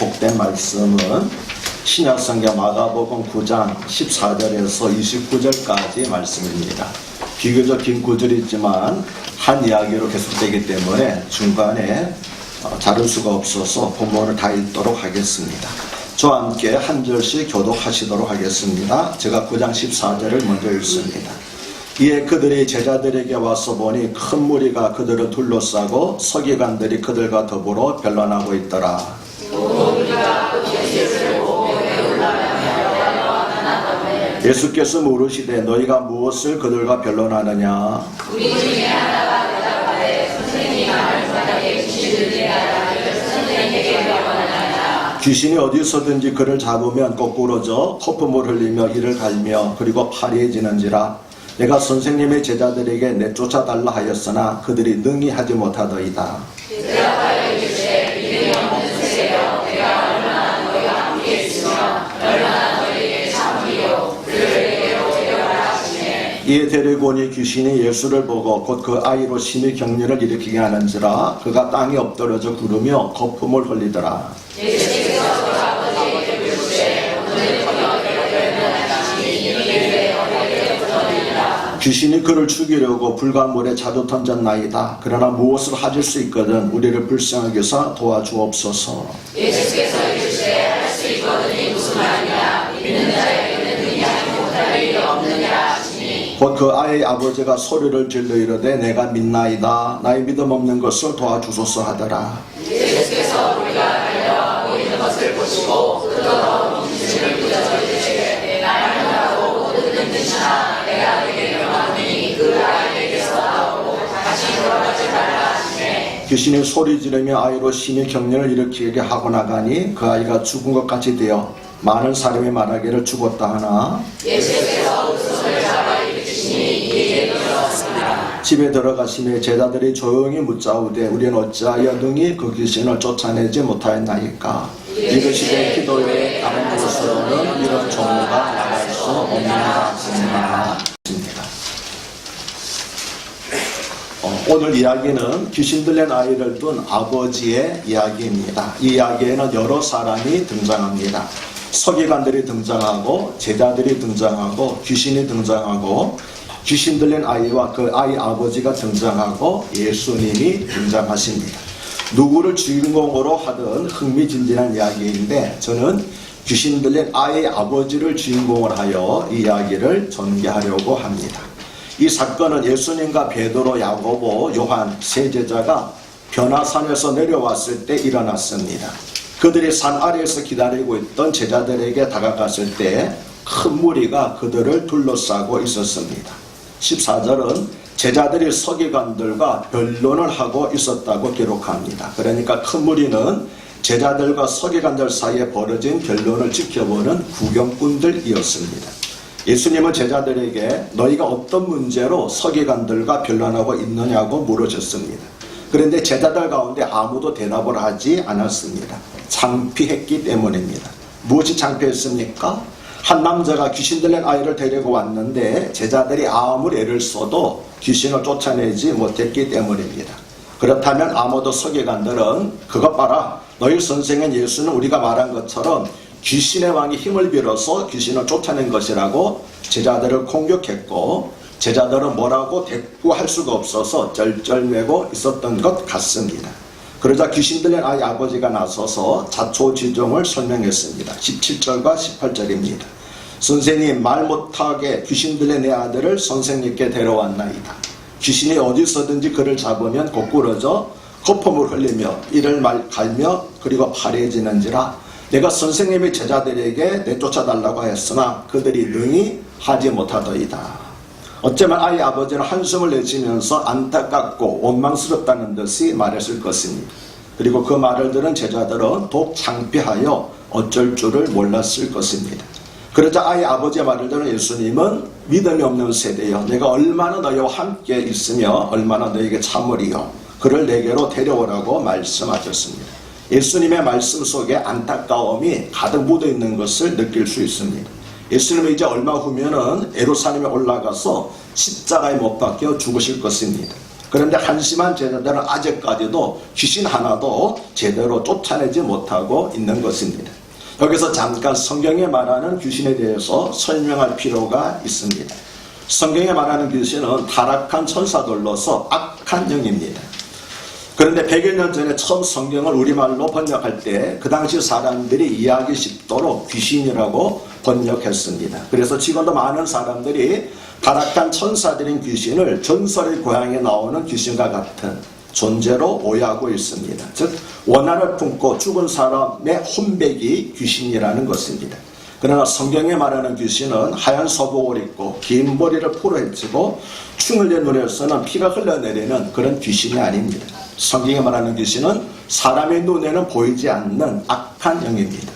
기록된 말씀은 신약성경 마가복음 9장 14절에서 29절까지 말씀입니다. 비교적 긴 구절이지만 한 이야기로 계속되기 때문에 중간에 자를 수가 없어서 본문을 다 읽도록 하겠습니다. 저와 함께 한 절씩 교독하시도록 하겠습니다. 제가 9장 14절을 먼저 읽습니다. 이에 그들이 제자들에게 와서 보니 큰 무리가 그들을 둘러싸고 서기관들이 그들과 더불어 변론하고 있더라. 예수께서 물으시되 너희가 무엇을 그들과 변론하느냐? 우리 중에 하나가 대답하되 선생님 말씀하게 귀신을 내라 선생님에게 변론하느냐. 귀신이 어디서든지 그를 잡으면 거꾸러져 거품을 흘리며 이를 갈며 그리고 파리해지는지라. 내가 선생님의 제자들에게 내쫓아달라 하였으나 그들이 능히 하지 못하더이다. 대답하여 이르시되 믿음이 없는 세대여 내가 얼마나 너희와 함께 있으며 얼마나 너희에게 참으리요 그를 내게로 데려가라 하시매. 이에 데리고 오니 귀신이 예수를 보고 곧 그 아이로 심히 격려를 일으키게 하는지라. 그가 땅에 엎드러져 구르며 거품을 흘리더라. 예수께서 그 아버지에게 물으시되 오늘 너희가 변론하시니 이르되 너희에게 불러내리라. 귀신이 그를 죽이려고 불과 물에 자주 던졌나이다. 그러나 무엇을 하실 수 있거든 우리를 불쌍하게 여사 도와주옵소서. 예수께서 이르시되 할 수 있거든이 무슨 말이냐. 믿는 자에게는 능히 하지 못할 일이 없느니라 하시니. 곧 그 아이의 아버지가 소리를 질러 이르되 내가 믿나이다. 나의 믿음 없는 것을 도와주소서 하더라. 예수께서 우리가 달려와 보이는 것을 보시고 그더러 믿음을 부여져 이르시되 내가 알노라고 못 듣는 듯이나 내가 내게 명하노니 그 아이에게서 나오고 다시 돌아가지 말라 하시매. 귀신이 소리 지르며 아이로 심히 격려를 일으키게 하고 나가니 그 아이가 죽은 것 같이 되어 많은 사람이 말하기를 죽었다 하나. 예수께서 그 손을 잡아 일으키시니 이에 일어났습니다. 집에 들어가시며 제자들이 조용히 묻자우되 우리는 어찌하여 능히 그 귀신을 쫓아내지 못하였나이까. 이르시되 기도에 다른 곳으로는 이런 종류가 나갈 수 없느니라 하시니라. 오늘 이야기는 귀신 들린 아이를 둔 아버지의 이야기입니다. 이 이야기에는 여러 사람이 등장합니다. 서기관들이 등장하고 제자들이 등장하고 귀신이 등장하고 귀신 들린 아이와 그 아이 아버지가 등장하고 예수님이 등장하십니다. 누구를 주인공으로 하든 흥미진진한 이야기인데 저는 귀신 들린 아이의 아버지를 주인공으로 하여 이 이야기를 전개하려고 합니다. 이 사건은 예수님과 베드로, 야고보, 요한 세 제자가 변화산에서 내려왔을 때 일어났습니다. 그들이 산 아래에서 기다리고 있던 제자들에게 다가갔을 때 큰 무리가 그들을 둘러싸고 있었습니다. 14절은 제자들이 서기관들과 변론을 하고 있었다고 기록합니다. 그러니까 큰 무리는 제자들과 서기관들 사이에 벌어진 변론을 지켜보는 구경꾼들이었습니다. 예수님은 제자들에게 너희가 어떤 문제로 서기관들과 변론하고 있느냐고 물으셨습니다. 그런데 제자들 가운데 아무도 대답을 하지 않았습니다. 창피했기 때문입니다. 무엇이 창피했습니까? 한 남자가 귀신 들린 아이를 데리고 왔는데 제자들이 아무리 애를 써도 귀신을 쫓아내지 못했기 때문입니다. 그렇다면 아무도 서기관들은 그것 봐라. 너희 선생인 예수는 우리가 말한 것처럼 귀신의 왕이 힘을 빌어서 귀신을 쫓아낸 것이라고 제자들을 공격했고 제자들은 뭐라고 대꾸할 수가 없어서 쩔쩔매고 있었던 것 같습니다. 그러자 귀신 들린 아이 아버지가 나서서 자초지종을 설명했습니다. 17절과 18절입니다. 선생님 말 못하게 귀신 들린 내 아들을 선생님께 데려왔나이다. 귀신이 어디서든지 그를 잡으면 거꾸러져 거품을 흘리며 이를 갈며 그리고 파래지는지라. 내가 선생님의 제자들에게 내쫓아달라고 했으나 그들이 능히 하지 못하더이다. 어쩌면 아이 아버지는 한숨을 내쉬면서 안타깝고 원망스럽다는 듯이 말했을 것입니다. 그리고 그 말을 들은 제자들은 더욱 창피하여 어쩔 줄을 몰랐을 것입니다. 그러자 아이 아버지의 말을 들은 예수님은 믿음이 없는 세대여 내가 얼마나 너희와 함께 있으며 얼마나 너희에게 참으리요 그를 내게로 데려오라고 말씀하셨습니다. 예수님의 말씀 속에 안타까움이 가득 묻어있는 것을 느낄 수 있습니다. 예수님은 이제 얼마 후면은 예루살렘에 올라가서 십자가에 못 박혀 죽으실 것입니다. 그런데 한심한 제자들은 아직까지도 귀신 하나도 제대로 쫓아내지 못하고 있는 것입니다. 여기서 잠깐 성경에 말하는 귀신에 대해서 설명할 필요가 있습니다. 성경에 말하는 귀신은 타락한 천사들로서 악한 영입니다. 그런데 100여 년 전에 처음 성경을 우리말로 번역할 때 그 당시 사람들이 이해하기 쉽도록 귀신이라고 번역했습니다. 그래서 지금도 많은 사람들이 타락한 천사들인 귀신을 전설의 고향에 나오는 귀신과 같은 존재로 오해하고 있습니다. 즉 원한을 품고 죽은 사람의 혼백이 귀신이라는 것입니다. 그러나 성경에 말하는 귀신은 하얀 서복을 입고 긴 머리를 포로헤치고 충을의 눈에서는 피가 흘러내리는 그런 귀신이 아닙니다. 성경에 말하는 귀신은 사람의 눈에는 보이지 않는 악한 영입니다.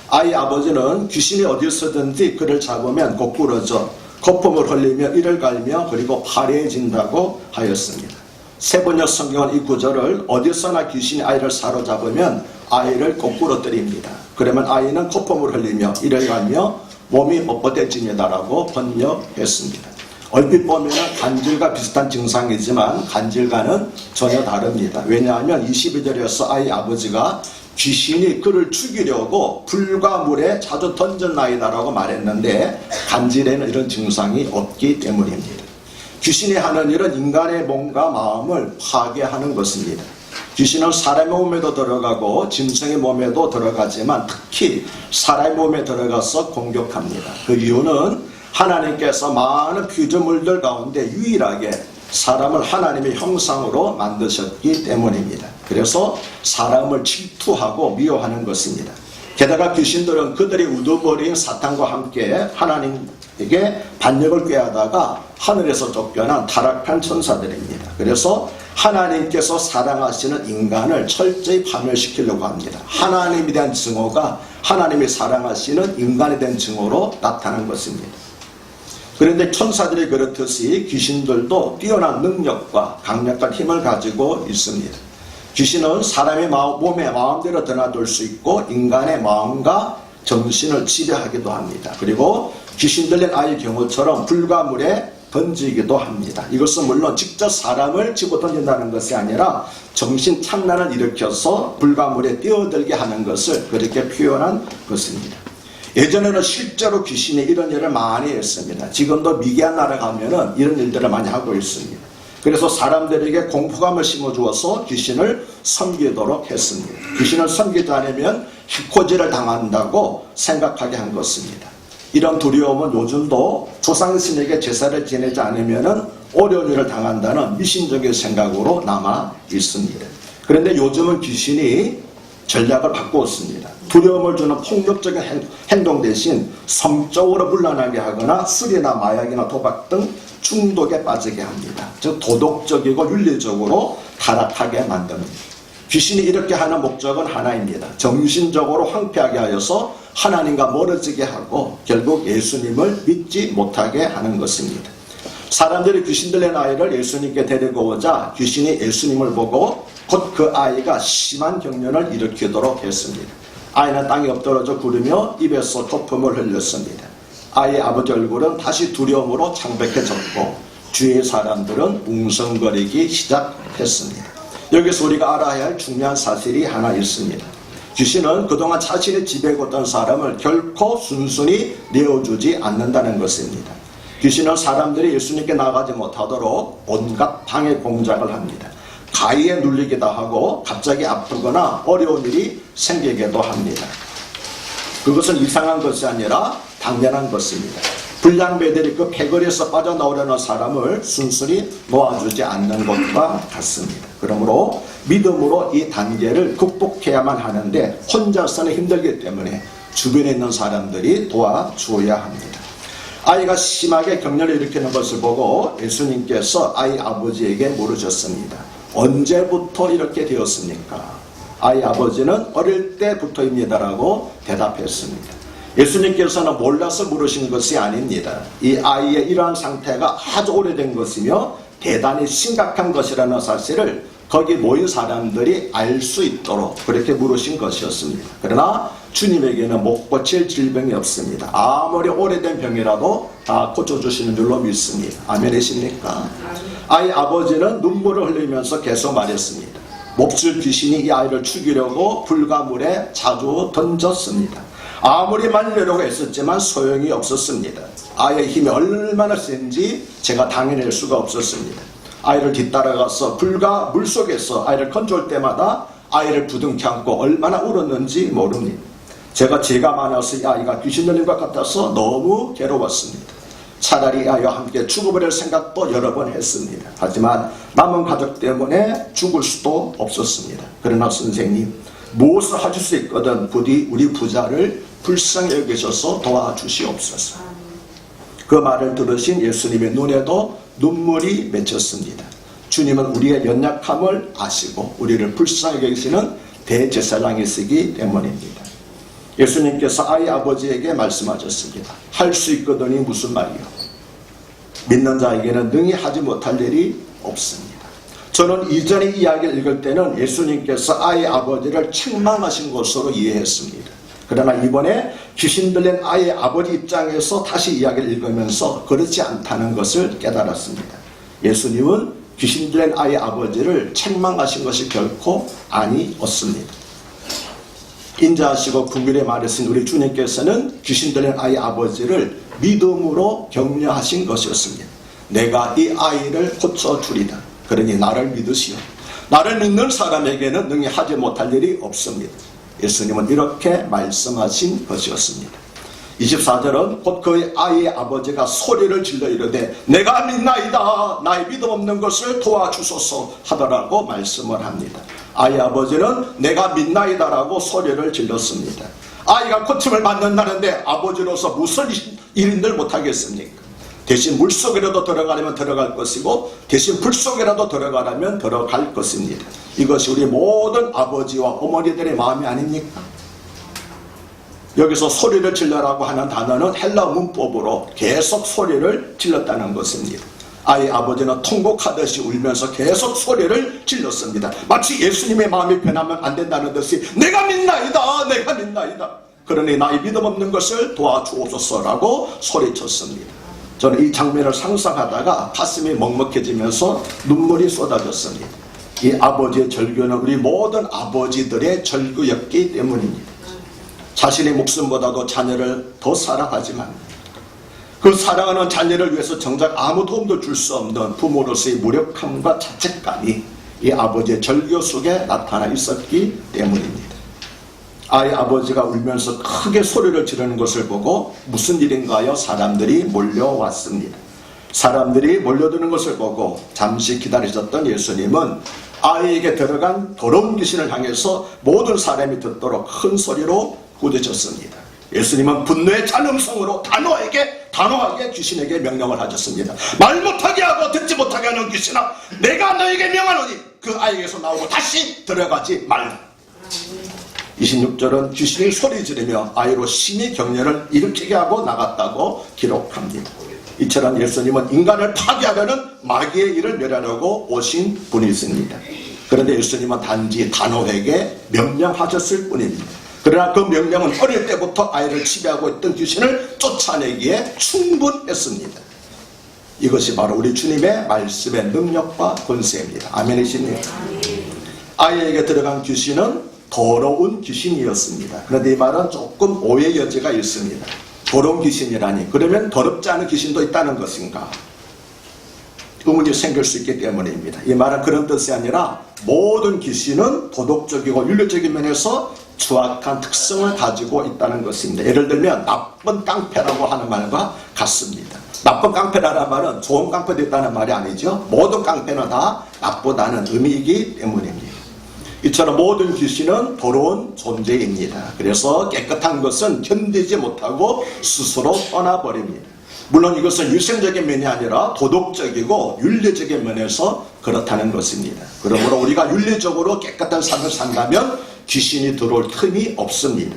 아이 아버지는 귀신이 어디서든지 그를 잡으면 거꾸러져 거품을 흘리며 이를 갈며 그리고 파래해진다고 하였습니다. 세번역 성경은 이 구절을 어디서나 귀신이 아이를 사로잡으면 아이를 거꾸로 때립니다. 그러면 아이는 거품을 흘리며 이를 갈며 몸이 뻣뻣해집니다라고 번역했습니다. 얼핏 보면 간질과 비슷한 증상이지만 간질과는 전혀 다릅니다. 왜냐하면 22절에서 아이 아버지가 귀신이 그를 죽이려고 불과 물에 자주 던졌나이다라고 말했는데 간질에는 이런 증상이 없기 때문입니다. 귀신이 하는 일은 인간의 몸과 마음을 파괴하는 것입니다. 귀신은 사람의 몸에도 들어가고 짐승의 몸에도 들어가지만 특히 사람의 몸에 들어가서 공격합니다. 그 이유는 하나님께서 많은 피조물들 가운데 유일하게 사람을 하나님의 형상으로 만드셨기 때문입니다. 그래서 사람을 질투하고 미워하는 것입니다. 게다가 귀신들은 그들의 우두머리인 사탄과 함께 하나님에게 반역을 꾀하다가 하늘에서 쫓겨난 타락한 천사들입니다. 그래서 하나님께서 사랑하시는 인간을 철저히 파멸시키려고 합니다. 하나님에 대한 증오가 하나님이 사랑하시는 인간에 대한 증오로 나타난 것입니다. 그런데 천사들이 그렇듯이 귀신들도 뛰어난 능력과 강력한 힘을 가지고 있습니다. 귀신은 사람의 몸에 마음대로 드나들 수 있고 인간의 마음과 정신을 지배하기도 합니다. 그리고 귀신 들린 아이의 경우처럼 불과 물에 던지기도 합니다. 이것은 물론 직접 사람을 집어 던진다는 것이 아니라 정신 착란을 일으켜서 불과 물에 뛰어들게 하는 것을 그렇게 표현한 것입니다. 예전에는 실제로 귀신이 이런 일을 많이 했습니다. 지금도 미개한 나라 가면은 이런 일들을 많이 하고 있습니다. 그래서 사람들에게 공포감을 심어주어서 귀신을 섬기도록 했습니다. 귀신을 섬기지 않으면 해코지를 당한다고 생각하게 한 것입니다. 이런 두려움은 요즘도 조상신에게 제사를 지내지 않으면 어려운 일을 당한다는 미신적인 생각으로 남아 있습니다. 그런데 요즘은 귀신이 전략을 바꾸었습니다. 두려움을 주는 폭력적인 행동 대신 성적으로 물러나게 하거나 술이나 마약이나 도박 등 중독에 빠지게 합니다. 즉 도덕적이고 윤리적으로 타락하게 만듭니다. 귀신이 이렇게 하는 목적은 하나입니다. 정신적으로 황폐하게 하여서 하나님과 멀어지게 하고 결국 예수님을 믿지 못하게 하는 것입니다. 사람들이 귀신 들린 아이를 예수님께 데리고 오자 귀신이 예수님을 보고 곧 그 아이가 심한 경련을 일으키도록 했습니다. 아이는 땅에 엎드러져 구르며 입에서 거품을 흘렸습니다. 아이의 아버지 얼굴은 다시 두려움으로 창백해졌고 주위의 사람들은 웅성거리기 시작했습니다. 여기서 우리가 알아야 할 중요한 사실이 하나 있습니다. 귀신은 그동안 자신의 지배에 걷던 사람을 결코 순순히 내어주지 않는다는 것입니다. 귀신은 사람들이 예수님께 나가지 못하도록 온갖 방해 공작을 합니다. 가위에 눌리기도 하고 갑자기 아프거나 어려운 일이 생기기도 합니다. 그것은 이상한 것이 아니라 당연한 것입니다. 불량배들이 그 패거리에서 빠져나오려는 사람을 순순히 놓아주지 않는 것과 같습니다. 그러므로 믿음으로 이 단계를 극복해야만 하는데 혼자서는 힘들기 때문에 주변에 있는 사람들이 도와줘야 합니다. 아이가 심하게 경련을 일으키는 것을 보고 예수님께서 아이 아버지에게 물으셨습니다. 언제부터 이렇게 되었습니까? 아이 아버지는 어릴 때부터입니다라고 대답했습니다. 예수님께서는 몰라서 물으신 것이 아닙니다. 이 아이의 이러한 상태가 아주 오래된 것이며 대단히 심각한 것이라는 사실을 거기 모인 사람들이 알 수 있도록 그렇게 물으신 것이었습니다. 그러나 주님에게는 못 고칠 질병이 없습니다. 아무리 오래된 병이라도 다 고쳐주시는 줄로 믿습니다. 아멘이십니까? 아이 아버지는 눈물을 흘리면서 계속 말했습니다. 몹쓸 귀신이 이 아이를 죽이려고 불가물에 자주 던졌습니다. 아무리 말리려고 했었지만 소용이 없었습니다. 아이의 힘이 얼마나 센지 제가 당해낼 수가 없었습니다. 아이를 뒤따라가서 불과 물속에서 아이를 건져올 때마다 아이를 부둥켜 안고 얼마나 울었는지 모릅니다. 제가 많아서 이 아이가 귀신 들린 것 같아서 너무 괴로웠습니다. 차라리 이 아이와 함께 죽어버릴 생각도 여러 번 했습니다. 하지만 남은 가족 때문에 죽을 수도 없었습니다. 그러나 선생님, 무엇을 하실 수 있거든 부디 우리 부자를 불쌍히 여기셔서 도와주시옵소서. 그 말을 들으신 예수님의 눈에도 눈물이 맺혔습니다. 주님은 우리의 연약함을 아시고 우리를 불쌍히 여기시는 대제사장이시기 때문입니다. 예수님께서 아이 아버지에게 말씀하셨습니다. 할 수 있거든이 무슨 말이요? 믿는 자에게는 능히 하지 못할 일이 없습니다. 저는 이전에 이야기를 읽을 때는 예수님께서 아이 아버지를 책망하신 것으로 이해했습니다. 그러나 이번에 귀신 들린 아이의 아버지 입장에서 다시 이야기를 읽으면서 그렇지 않다는 것을 깨달았습니다. 예수님은 귀신 들린 아이의 아버지를 책망하신 것이 결코 아니었습니다. 인자하시고 긍휼히 말하신 우리 주님께서는 귀신 들린 아이 아버지를 믿음으로 격려하신 것이었습니다. 내가 이 아이를 고쳐주리다. 그러니 나를 믿으시오. 나를 믿는 사람에게는 능히 하지 못할 일이 없습니다. 예수님은 이렇게 말씀하신 것이었습니다. 24절은 곧 그 아이의 아버지가 소리를 질러 이르되 내가 믿나이다. 나의 믿음 없는 것을 도와주소서 하더라고 말씀을 합니다. 아이 아버지는 내가 믿나이다라고 소리를 질렀습니다. 아이가 고침을 받는다는데 아버지로서 무슨 일인들 못하겠습니까? 대신 물속이라도 들어가려면 들어갈 것이고 대신 불속이라도 들어가려면 들어갈 것입니다. 이것이 우리 모든 아버지와 어머니들의 마음이 아닙니까? 여기서 소리를 질러라고 하는 단어는 헬라 문법으로 계속 소리를 질렀다는 것입니다. 아이 아버지는 통곡하듯이 울면서 계속 소리를 질렀습니다. 마치 예수님의 마음이 변하면 안 된다는 듯이 내가 믿나이다. 내가 믿나이다. 그러니 나의 믿음 없는 것을 도와주옵소서라고 소리쳤습니다. 저는 이 장면을 상상하다가 가슴이 먹먹해지면서 눈물이 쏟아졌습니다. 이 아버지의 절규는 우리 모든 아버지들의 절규였기 때문입니다. 자신의 목숨보다도 자녀를 더 사랑하지만 그 사랑하는 자녀를 위해서 정작 아무 도움도 줄 수 없는 부모로서의 무력함과 자책감이 이 아버지의 절규 속에 나타나 있었기 때문입니다. 아이 아버지가 울면서 크게 소리를 지르는 것을 보고 무슨 일인가요? 사람들이 몰려왔습니다. 사람들이 몰려드는 것을 보고 잠시 기다리셨던 예수님은 아이에게 들어간 더러운 귀신을 향해서 모든 사람이 듣도록 큰 소리로 꾸짖었습니다. 예수님은 분노의 찬 음성으로 단호하게 귀신에게 명령을 하셨습니다. 말 못하게 하고 듣지 못하게 하는 귀신아, 내가 너에게 명하노니 그 아이에게서 나오고 다시 들어가지 말라. 26절은 귀신이 소리 지르며 아이로 심히 격려를 일으키게 하고 나갔다고 기록합니다. 이처럼 예수님은 인간을 파괴하려는 마귀의 일을 멸하려고 오신 분이십니다. 그런데 예수님은 단지 단호하게 명령하셨을 뿐입니다. 그러나 그 명령은 어릴 때부터 아이를 지배하고 있던 귀신을 쫓아내기에 충분했습니다. 이것이 바로 우리 주님의 말씀의 능력과 권세입니다. 아멘이십니까? 아이에게 들어간 귀신은 더러운 귀신이었습니다. 그런데 이 말은 조금 오해 여지가 있습니다. 더러운 귀신이라니 그러면 더럽지 않은 귀신도 있다는 것인가? 의문이 생길 수 있기 때문입니다. 이 말은 그런 뜻이 아니라 모든 귀신은 도덕적이고 윤리적인 면에서 추악한 특성을 가지고 있다는 것입니다. 예를 들면 나쁜 깡패라고 하는 말과 같습니다. 나쁜 깡패라는 말은 좋은 깡패도 있다는 말이 아니죠. 모든 깡패는 다 나쁘다는 의미이기 때문입니다. 이처럼 모든 귀신은 더러운 존재입니다. 그래서 깨끗한 것은 견디지 못하고 스스로 떠나버립니다. 물론 이것은 유생적인 면이 아니라 도덕적이고 윤리적인 면에서 그렇다는 것입니다. 그러므로 우리가 윤리적으로 깨끗한 삶을 산다면 귀신이 들어올 틈이 없습니다.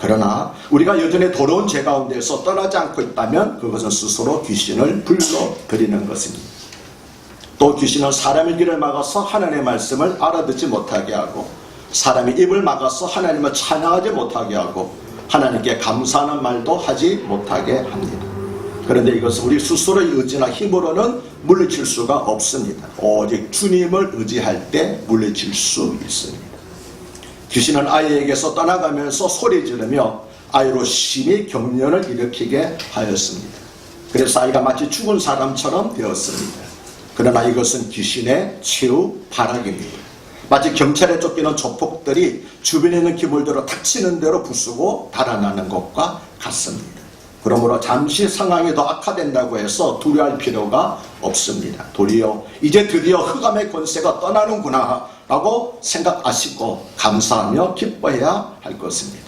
그러나 우리가 여전히 더러운 죄 가운데서 떠나지 않고 있다면 그것은 스스로 귀신을 불러들이는 것입니다. 또 귀신은 사람의 길을 막아서 하나님의 말씀을 알아듣지 못하게 하고 사람의 입을 막아서 하나님을 찬양하지 못하게 하고 하나님께 감사하는 말도 하지 못하게 합니다. 그런데 이것은 우리 스스로의 의지나 힘으로는 물리칠 수가 없습니다. 오직 주님을 의지할 때 물리칠 수 있습니다. 귀신은 아이에게서 떠나가면서 소리 지르며 아이로 심히 경련을 일으키게 하였습니다. 그래서 아이가 마치 죽은 사람처럼 되었습니다. 그러나 이것은 귀신의 최후 발악입니다. 마치 경찰에 쫓기는 조폭들이 주변에 있는 기물들을 닥치는 대로 부수고 달아나는 것과 같습니다. 그러므로 잠시 상황이 더 악화된다고 해서 두려워할 필요가 없습니다. 도리어 이제 드디어 흑암의 권세가 떠나는구나 라고 생각하시고 감사하며 기뻐해야 할 것입니다.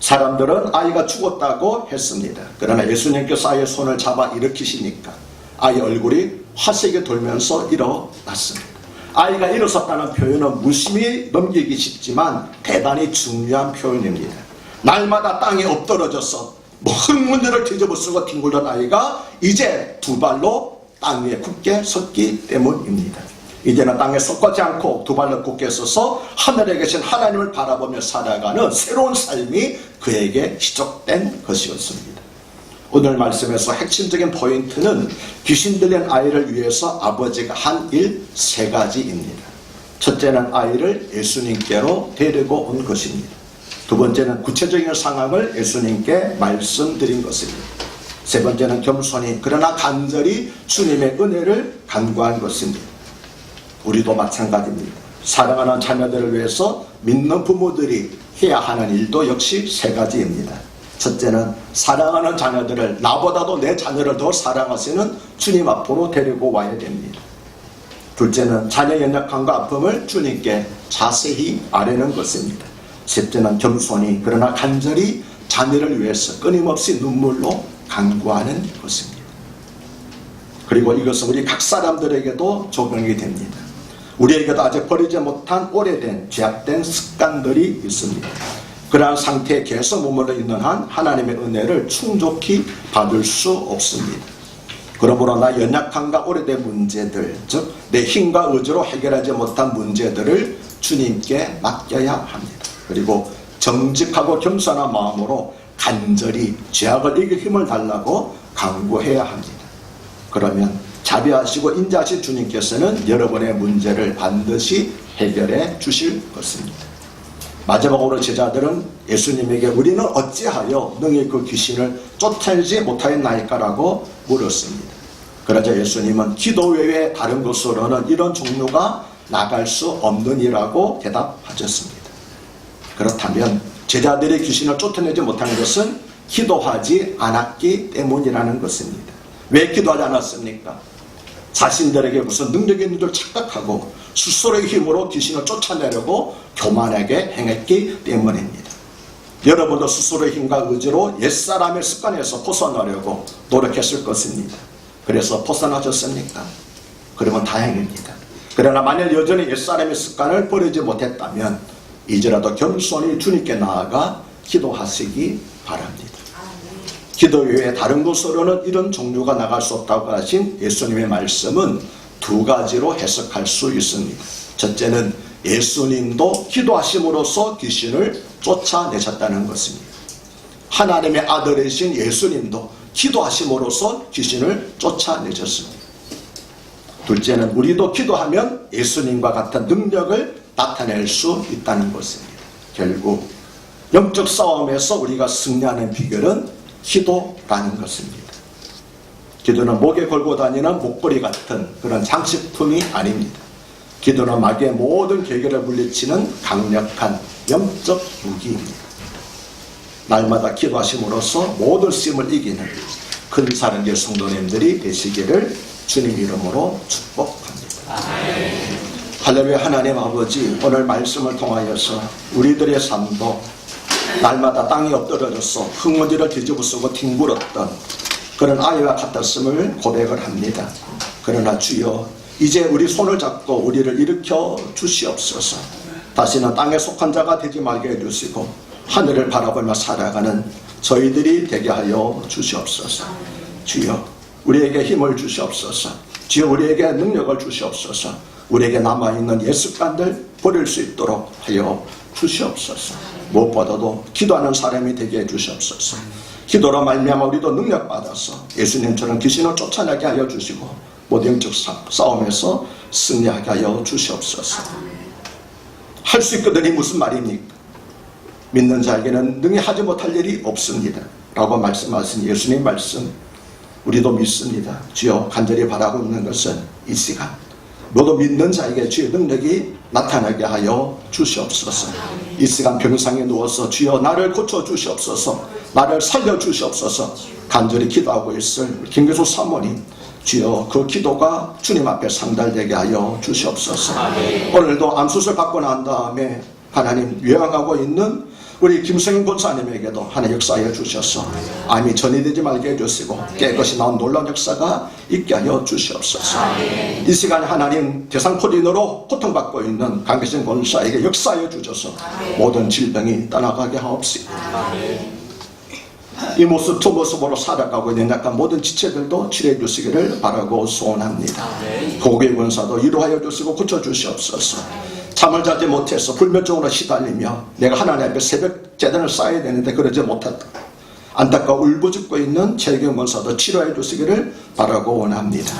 사람들은 아이가 죽었다고 했습니다. 그러나 예수님께서 아이의 손을 잡아 일으키시니까 아이 얼굴이 화색이 돌면서 일어났습니다. 아이가 일어섰다는 표현은 무심히 넘기기 쉽지만 대단히 중요한 표현입니다. 날마다 땅에 엎드러져서 흙문들을 뒤집어쓰고 뒹굴던 아이가 이제 두 발로 땅 위에 굳게 섰기 때문입니다. 이제는 땅에 솟지 않고 두 발로 굳게 서서 하늘에 계신 하나님을 바라보며 살아가는 새로운 삶이 그에게 시작된 것이었습니다. 오늘 말씀에서 핵심적인 포인트는 귀신 들린 아이를 위해서 아버지가 한 일 세 가지입니다. 첫째는 아이를 예수님께로 데리고 온 것입니다. 두 번째는 구체적인 상황을 예수님께 말씀드린 것입니다. 세 번째는 겸손히 그러나 간절히 주님의 은혜를 간구한 것입니다. 우리도 마찬가지입니다. 사랑하는 자녀들을 위해서 믿는 부모들이 해야 하는 일도 역시 세 가지입니다. 첫째는 사랑하는 자녀들을 나보다도 내 자녀를 더 사랑하시는 주님 앞으로 데리고 와야 됩니다. 둘째는 자녀 연약함과 아픔을 주님께 자세히 아뢰는 것입니다. 셋째는 겸손히 그러나 간절히 자녀를 위해서 끊임없이 눈물로 간구하는 것입니다. 그리고 이것은 우리 각 사람들에게도 적용이 됩니다. 우리에게도 아직 버리지 못한 오래된 죄악된 습관들이 있습니다. 그러한 상태에 계속 머물러 있는 한 하나님의 은혜를 충족히 받을 수 없습니다. 그러므로 나 연약함과 오래된 문제들, 즉 내 힘과 의지로 해결하지 못한 문제들을 주님께 맡겨야 합니다. 그리고 정직하고 겸손한 마음으로 간절히 죄악을 이길 힘을 달라고 간구해야 합니다. 그러면 자비하시고 인자하신 주님께서는 여러분의 문제를 반드시 해결해 주실 것입니다. 마지막으로 제자들은 예수님에게 우리는 어찌하여 능히 그 귀신을 쫓아내지 못하였나이까라고 물었습니다. 그러자 예수님은 기도 외에 다른 것으로는 이런 종류가 나갈 수 없느니라고 대답하셨습니다. 그렇다면 제자들이 귀신을 쫓아내지 못하는 것은 기도하지 않았기 때문이라는 것입니다. 왜 기도하지 않았습니까? 자신들에게 무슨 능력이 있는 줄 착각하고 스스로의 힘으로 귀신을 쫓아내려고 교만하게 행했기 때문입니다. 여러분도 스스로의 힘과 의지로 옛사람의 습관에서 벗어나려고 노력했을 것입니다. 그래서 벗어나셨습니까? 그러면 다행입니다. 그러나 만약 여전히 옛사람의 습관을 버리지 못했다면 이제라도 겸손히 주님께 나아가 기도하시기 바랍니다. 기도 외에 다른 곳으로는 이런 종류가 나갈 수 없다고 하신 예수님의 말씀은 두 가지로 해석할 수 있습니다. 첫째는 예수님도 기도하심으로써 귀신을 쫓아내셨다는 것입니다. 하나님의 아들이신 예수님도 기도하심으로써 귀신을 쫓아내셨습니다. 둘째는 우리도 기도하면 예수님과 같은 능력을 나타낼 수 있다는 것입니다. 결국 영적 싸움에서 우리가 승리하는 비결은 기도라는 것입니다. 기도는 목에 걸고 다니는 목걸이 같은 그런 장식품이 아닙니다. 기도는 마귀의 모든 계계를 물리치는 강력한 영적 무기입니다. 날마다 기도하심으로써 모든 시험을 이기는 큰 사랑의 성도님들이 되시기를 주님 이름으로 축복합니다. 할렐루야. 하나님 아버지, 오늘 말씀을 통하여서 우리들의 삶도 날마다 땅에 엎드려져서 흙먼지를 뒤집어쓰고 뒹굴었던 그런 아이와 같았음을 고백을 합니다. 그러나 주여, 이제 우리 손을 잡고 우리를 일으켜 주시옵소서. 다시는 땅에 속한 자가 되지 말게 해주시고 하늘을 바라보며 살아가는 저희들이 되게 하여 주시옵소서. 주여, 우리에게 힘을 주시옵소서. 주여 우리에게 능력을 주시옵소서. 우리에게 남아있는 옛습관들 버릴 수 있도록 하여 주시옵소서. 무엇보다도 기도하는 사람이 되게 해 주시옵소서. 기도로 말미암아 우리도 능력받아서 예수님처럼 귀신을 쫓아내게 하여 주시고 모든 영적 싸움에서 승리하게 하여 주시옵소서. 할 수 있거든이 무슨 말입니까? 믿는 자에게는 능히 하지 못할 일이 없습니다 라고 말씀하신 예수님 말씀 우리도 믿습니다. 주여 간절히 바라고 있는 것은 이 시간 모두 믿는 자에게 주의 능력이 나타나게 하여 주시옵소서. 이 시간 병상에 누워서 주여 나를 고쳐 주시옵소서, 나를 살려 주시옵소서 간절히 기도하고 있을 김교수 사모님 주여 그 기도가 주님 앞에 상달되게 하여 주시옵소서. 오늘도 암수술 받고 난 다음에 하나님 요양하고 있는 우리 김성인 권사님에게도 하나님 역사해 주셔서 암이 전이되지 말게 해주시고 깨끗이 나온 놀라운 역사가 있게 하여 주시옵소서. 이 시간에 하나님 대상포진으로 고통받고 있는 강기신 권사에게 역사해 주셔서 모든 질병이 떠나가게 하옵시고 이 모습 저 모습으로 살아가고 있는 약간 모든 지체들도 치료해 주시기를 바라고 소원합니다. 고객 권사도 위로하여 주시고 고쳐주시옵소서. 잠을 자지 못해서 불면증으로 시달리며 내가 하나님 앞에 새벽 재단을 쌓아야 되는데 그러지 못했다. 안타까워 울부짖고 있는 재경 권사도 치료해 주시기를 바라고 원합니다.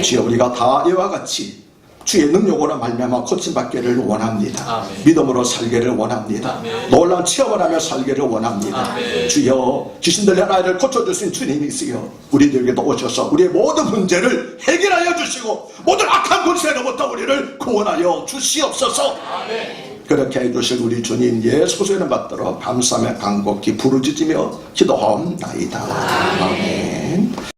주여 우리가 다 이와 같이 주의 능력으로 말미암아 고침받기를 원합니다. 믿음으로 살기를 원합니다. 놀라운 체험을 하며 살기를 원합니다. 주여 귀신 들린 아이를 고쳐주신 주님이시여 우리들에게도 오셔서 우리의 모든 문제를 해결하여 주시고 모든 악한 권세로부터 우리를 구원하여 주시옵소서. 그렇게 해주실 우리 주님 예수의 이름 받들어 감사하며 간곡히 부르짖으며 기도하옵나이다. 아멘.